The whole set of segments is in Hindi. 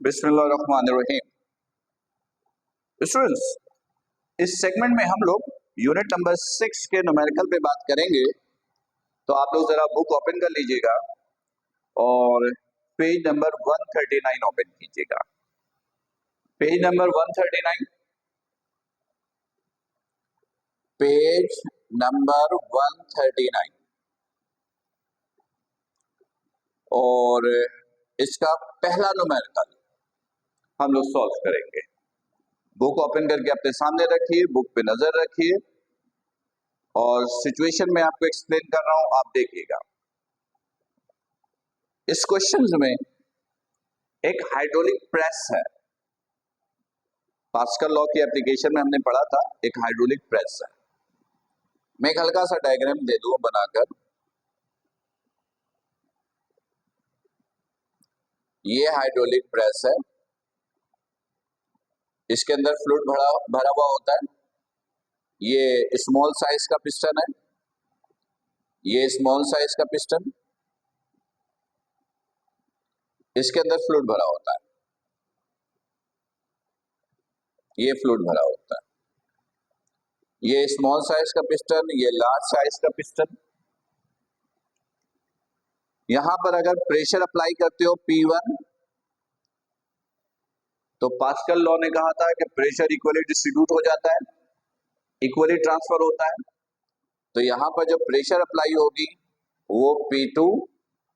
बिस्मिल्लाहिर्रहमानिर्रहीम। स्टूडेंट्स, इस सेगमेंट में हम लोग यूनिट नंबर 6 के न्यूमेरिकल पे बात करेंगे। तो आप लोग जरा बुक ओपन कर लीजिएगा और पेज नंबर 139 ओपन कीजिएगा। पेज नंबर 139, पेज नंबर 139 और इसका पहला न्यूमेरिकल हम लोग सॉल्व करेंगे। बुक ओपन करके अपने सामने रखिए, बुक पे नजर रखिए और सिचुएशन में आपको एक्सप्लेन कर रहा हूं, आप देखिएगा। इस क्वेश्चन में एक हाइड्रोलिक प्रेस है। पास्कल लॉ की एप्लीकेशन में हमने पढ़ा था, एक हाइड्रोलिक प्रेस है। मैं एक हल्का सा डायग्राम दे दूं बनाकर। ये हाइड्रोलिक प्रेस है, इसके अंदर फ्लूइड भरा हुआ होता है। ये स्मॉल साइज का पिस्टन है, ये स्मॉल साइज का पिस्टन, इसके अंदर फ्लूइड भरा होता है, ये फ्लूइड भरा होता है। ये स्मॉल साइज का पिस्टन, ये लार्ज साइज का पिस्टन। यहां पर अगर प्रेशर अप्लाई करते हो P1, तो पास्कल लॉ ने कहा था कि प्रेशर इक्वली डिस्ट्रीब्यूट हो जाता है, इक्वली ट्रांसफर होता है। तो यहां पर जो प्रेशर अप्लाई होगी वो P2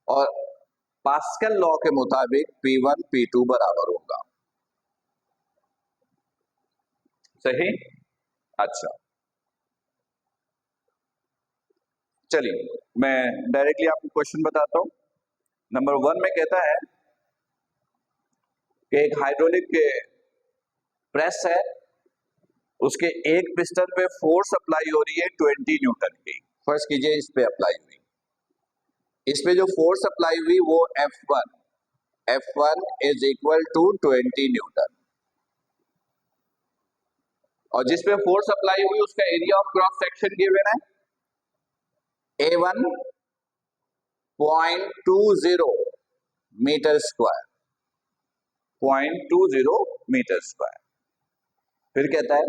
और पास्कल लॉ के मुताबिक P1 P2 बराबर होगा। सही? अच्छा, चलिए मैं डायरेक्टली आपको क्वेश्चन बताता हूं। नंबर 1 में कहता है कि एक हाइड्रोलिक प्रेस है, उसके एक पिस्टन पे फोर्स अप्लाई हो रही है 20 न्यूटन की। फर्स्ट कीजिए, इस पे अप्लाई हुई, इस पे जो फोर्स अप्लाई हुई वो F1 is equal to 20 Newton. और जिस पे फोर्स अप्लाई हुई उसका area of cross section given है A1.20 metre square, 0.20 metre square. फिर कहता है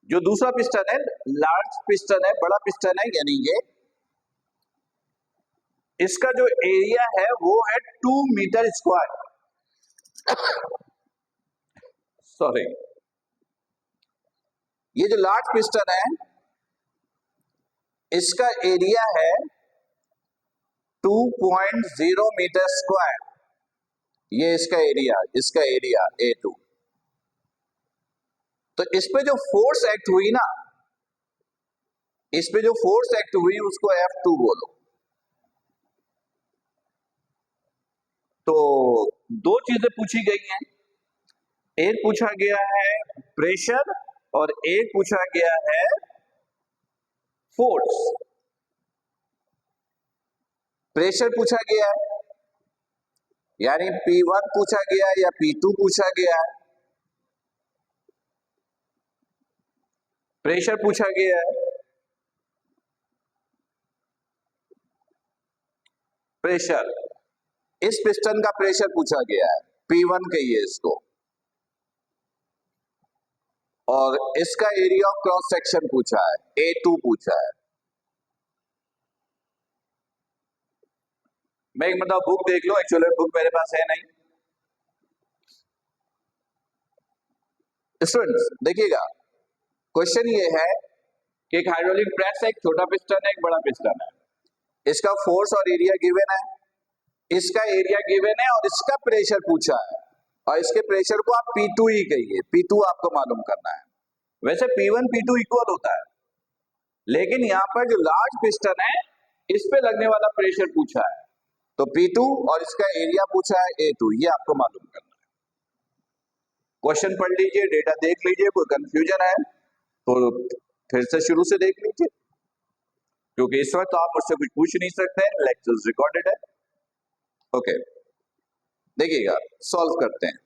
जो दूसरा पिस्टन है, लार्ज पिस्टन है, बड़ा पिस्टन है, यानी ये इसका जो एरिया है वो है 2 मीटर स्क्वायर। सॉरी, ये जो लार्ज पिस्टन है इसका एरिया है 2.0 मीटर स्क्वायर। ये इसका एरिया A2। तो इस पे जो फोर्स एक्ट हुई ना, इस पे जो फोर्स एक्ट हुई उसको F2 बोलो। तो दो चीजें पूछी गई हैं, एक पूछा गया है प्रेशर और एक पूछा गया है फोर्स। प्रेशर पूछा गया है, यानी P1 पूछा गया है या P2 पूछा गया है। प्रेशर पूछा गया है, प्रेशर इस पिस्टन का प्रेशर पूछा गया है, P1 कहिए इसको, और इसका एरिया ऑफ क्रॉस सेक्शन पूछा है, A2 पूछा है। मैं एक मतलब बुक देख लो, एक्चुअली बुक मेरे पास है नहीं। स्टूडेंट्स देखिएगा, क्वेश्चन ये है कि एक हाइड्रोलिक प्रेस है, एक छोटा पिस्टन है, एक बड़ा पिस्टन है। इसका फोर्स और एरिया गिवन है, इसका एरिया गिवन है और इसका प्रेशर पूछा है, और इसके प्रेशर को आप P2 ही कहिए, P2 आपको मालूम करना है। वैसे P1 P2 इक्वल होता है, लेकिन यहां पर जो लार्ज पिस्टन है इस पे लगने वाला प्रेशर पूछा है, तो P2 और इसका एरिया पूछा है A2, ये आपको मालूम करना है। क्वेश्चन पढ़ लीजिए, डेटा देख लीजिए, कोई कंफ्यूजन है तो फिर से शुरू से देख लीजिए, क्योंकि इस वक्त तो आप मुझसे कुछ पूछ नहीं सकते, लेक्चर्स रिकॉर्डेड है। ओके, देखिएगा सॉल्व करते हैं।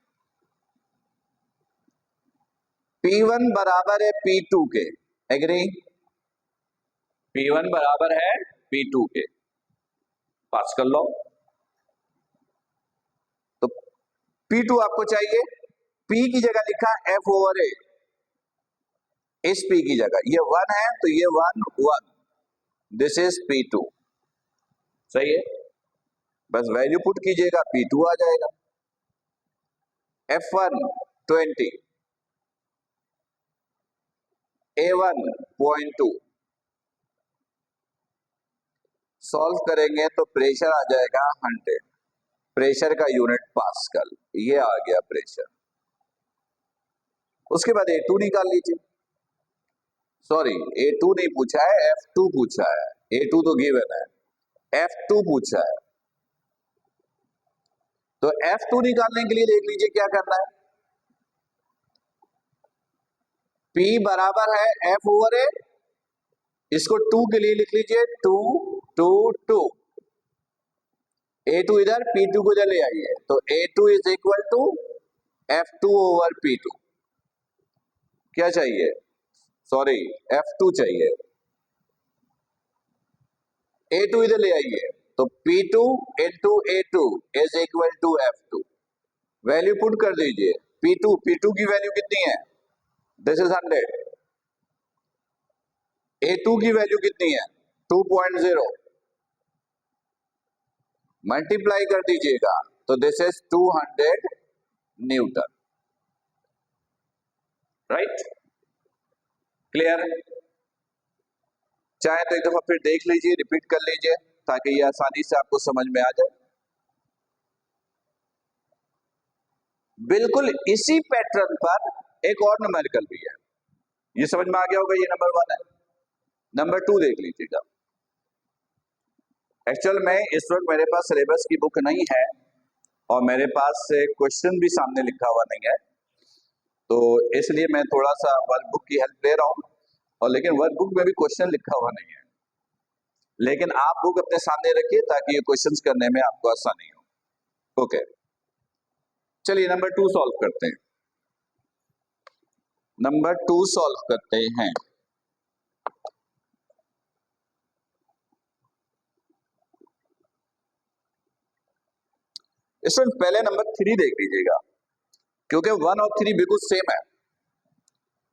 P1 बराबर है P2 के, एग्री? P1 बराबर है P2 के, पास्कल लॉ। P2 आपको चाहिए, P की जगह लिखा F ओवर A, इस P की जगह ये 1 है तो ये 1 1, दिस इज P2, सही है। बस वैल्यू पुट कीजिएगा, P2 आ जाएगा। F1 20, A1 0.2, सॉल्व करेंगे तो प्रेशर आ जाएगा 100, प्रेशर का यूनिट पास्कल, ये आ गया प्रेशर। उसके बाद A2 निकाल लीजिए, सॉरी A2 नहीं पूछा है, F2 पूछा है, A2 तो गिवन है, F2 पूछा है। तो F2 निकालने के लिए देख लीजिए क्या करना है, P बराबर है F ओवर A, इसको 2 के लिए लिख लीजिए 2 2 2, A2 इधर P2 को इधर ले आइए, तो A2 is equal to F2 over P2, क्या चाहिए, सॉरी F2 चाहिए, A2 इधर ले आइए, तो P2 into A2 is equal to F2, value put कर दीजिए, P2 की वैल्यू कितनी है, दिस इज 100, A2 की वैल्यू कितनी है 2.0, मल्टीप्लाई कर दीजिएगा तो this is 200 Newton, right, clear. चाहे तो एक दफा फिर देख लीजिए, रिपीट कर लीजिए ताकि ये आसानी से आपको समझ में आ जाए। बिल्कुल इसी पैटर्न पर एक और न्यूमेरिकल भी है, ये समझ में आ गया होगा, ये नंबर 1 है। नंबर 2 देख लीजिएगा। एक्चुअल में इस वक्त मेरे पास सिलेबस की बुक नहीं है और मेरे पास क्वेश्चन भी सामने लिखा हुआ नहीं है, तो इसलिए मैं थोड़ा सा वर्कबुक की हेल्प ले रहा हूं, और लेकिन वर्कबुक में भी क्वेश्चन लिखा हुआ नहीं है, लेकिन आप बुक अपने सामने रखिए ताकि ये क्वेश्चंस करने में आपको आसानी हो। ओके, चलिए नंबर 2 सॉल्व करते हैं। नंबर 2 सॉल्व करते हैं। इसमें पहले नंबर 3 देख लीजिएगा, क्योंकि 1 और 3 बिल्कुल सेम है,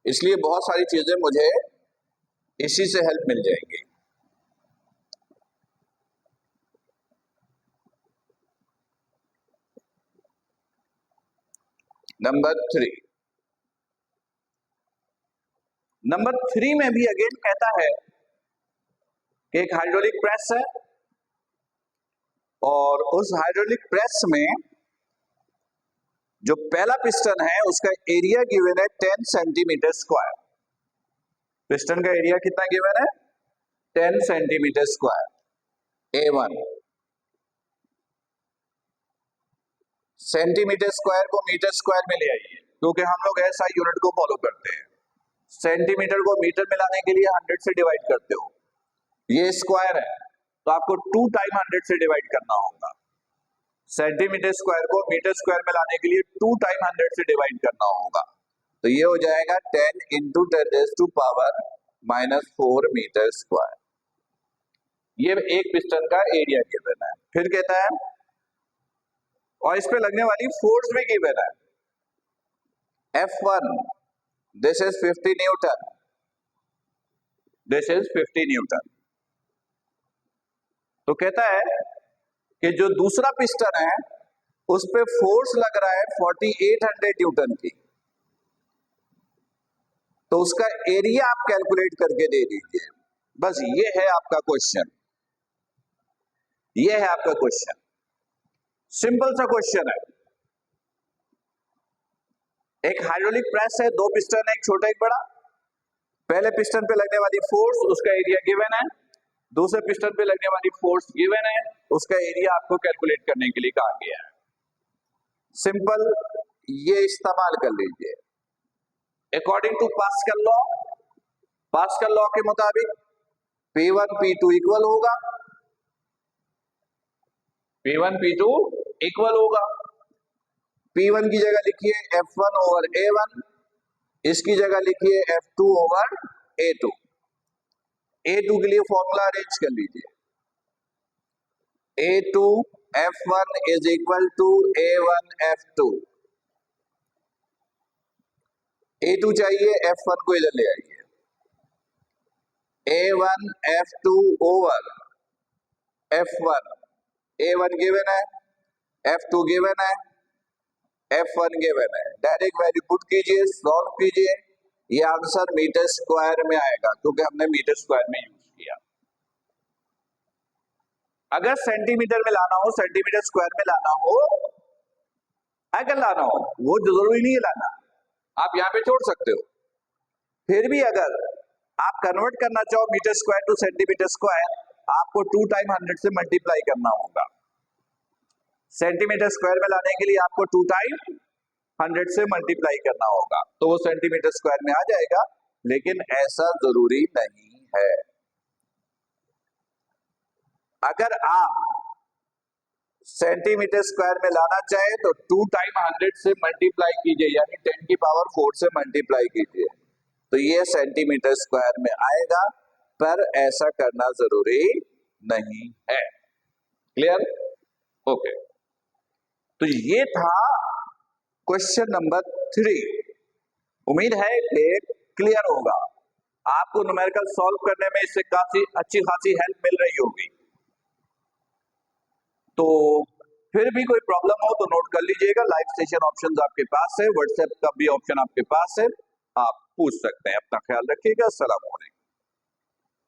इसलिए बहुत सारी चीजें मुझे इसी से हेल्प मिल जाएंगी। नंबर 3, नंबर 3 में भी अगेन कहता है कि एक हाइड्रोलिक प्रेस है और उस हाइड्रोलिक प्रेस में जो पहला पिस्टन है उसका एरिया गिवन है 10 सेंटीमीटर स्क्वायर। पिस्टन का एरिया कितना गिवन है 10 centimetre square, A1। Centimetre square को मीटर स्क्वायर में ले आइए, क्योंकि हम लोग ऐसा यूनिट को फॉलो करते हैं। सेंटीमीटर को मीटर में लाने के लिए 100 से डिवाइड करते हो, ये स्क्वायर है तो आपको 2 टाइम 100 से डिवाइड करना होगा। सेंटीमीटर स्क्वायर को मीटर स्क्वायर में लाने के लिए 2 टाइम 100 से डिवाइड करना होगा, तो ये हो जाएगा 10 इंटू 10⁻⁻⁴ मीटर स्क्वायर। ये एक पिस्टन का एरिया गिवन है। फिर कहता है और इस पे लगने वाली फोर्स भी गिवन है, F1 this is 50 Newton, this is 50 Newton. तो कहता है कि जो दूसरा पिस्टन है उस पे फोर्स लग रहा है 4800 न्यूटन की, तो उसका एरिया आप कैलकुलेट करके दे दीजिए। बस ये है आपका क्वेश्चन, ये है आपका क्वेश्चन, सिंपल सा क्वेश्चन है। एक हाइड्रोलिक प्रेस है, 2 पिस्टन है, एक छोटा एक बड़ा। पहले पिस्टन पे लगने वाली फोर्स उसका एरिया गिवन है, दूसरे पिस्टन पे लगने वाली फोर्स गिवन है, उसका एरिया आपको कैलकुलेट करने के लिए कहा गया है। सिंपल, ये इस्तेमाल कर लीजिए। According to Pascal law, Pascal law के मुताबिक P1 P2 इक्वल होगा, P1 P2 इक्वल होगा। P1 की जगह लिखिए F1 ओवर A1, इसकी जगह लिखिए F2 ओवर A2। A2 के लिए फॉर्मूला अरेंज कर लीजिए, A2 F1 is equal to A1 F2। A2 चाहिए, F1 को इधर ले आइए। A1 F2 over F1। A1 given है, F2 गिवन है, F1 गिवन है। डायरेक्ट वैल्यू पुट कीजिए, सॉल्व कीजिए, ये आंसर मीटर स्क्वायर में आएगा क्योंकि हमने मीटर स्क्वायर में यूज किया। अगर सेंटीमीटर में लाना हो, सेंटीमीटर स्क्वायर में लाना हो, अगर लाना हो, वो जरूरी नहीं है लाना, आप यहां पे छोड़ सकते हो। फिर भी अगर आप कन्वर्ट करना चाहो metre square to centimetre square, आपको 2 टाइम 100 से मल्टीप्लाई करना होगा। सेंटीमीटर स्क्वायर में लाने के लिए आपको 2 टाइम 100 से मल्टीप्लाई करना होगा, तो वो सेंटीमीटर स्क्वायर में आ जाएगा, लेकिन ऐसा जरूरी नहीं है। अगर आप सेंटीमीटर स्क्वायर में लाना चाहे तो 2 टाइम 100 से मल्टीप्लाई कीजिए, यानी 10 की पावर 4 से मल्टीप्लाई कीजिए, तो ये सेंटीमीटर स्क्वायर में आएगा, पर ऐसा करना जरूरी नहीं है। क्लियर? ओके, तो ये था क्वेश्चन नंबर 3। उम्मीद है कि क्लियर होगा, आपको न्यूमेरिकल सॉल्व करने में इससे काफी अच्छी खासी हेल्प मिल रही होगी। तो फिर भी कोई प्रॉब्लम हो तो नोट कर लीजिएगा, लाइव सेशन ऑप्शन आपके पास है, व्हाट्सएप का भी ऑप्शन आपके पास है, आप पूछ सकते हैं। अपना ख्याल रखिएगा। अस्सलाम वालेकुम।